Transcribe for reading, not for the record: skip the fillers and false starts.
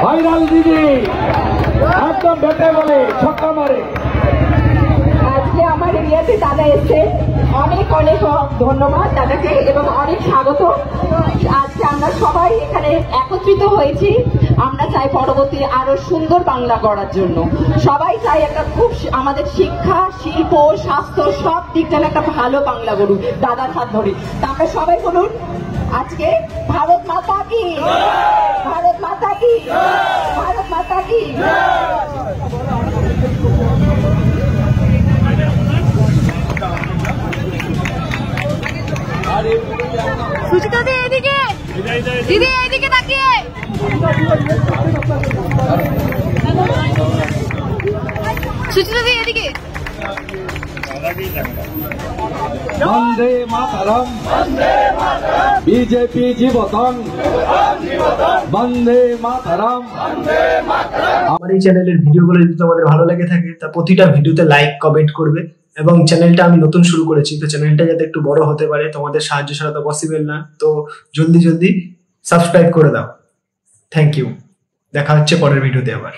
Viral দিদি একদম বেটে বলে ছক্কা মারে। আজকে আমার এরিয়াতে দাদা এসছে, অনেক অনেক ধন্যবাদ দাদাকে এবং অনেক স্বাগত। আজকে আমরা সবাই এখানে একত্রিত হয়েছি, আমরা চাই পরবর্তী আরো সুন্দর বাংলা গড়ার জন্য। সবাই চাই একটা খুব আমাদের শিক্ষা, শিল্প, স্বাস্থ্য সব দিক যেন একটা ভালো বাংলা গড়ুক দাদার হাত ধরে। তা আমরা সবাই বলুন আজকে ভারত মাতা কি, ভারত মাতা কি, ভারত মাতা কি। সুচিতা দি এদিকে, দিদি এদিকে তাকিয়ে। সুচিতা দি এদিকে। বন্দে মাতরম, বিজেপি জীবতন, বন্দে মাতরম। আমার এই চ্যানেলের ভিডিওগুলো যদি তোমাদের ভালো লেগে থাকে তা প্রতিটা ভিডিওতে লাইক কমেন্ট করবে, এবং চ্যানেলটা আমি নতুন শুরু করেছি, তো চ্যানেলটা যাতে একটু বড় হতে পারে তোমাদের সাহায্য ছাড়া তো পসিবল না, তো জলদি জলদি সাবস্ক্রাইব করে দাও। থ্যাংক ইউ, দেখা হচ্ছে পরের ভিডিওতে আবার।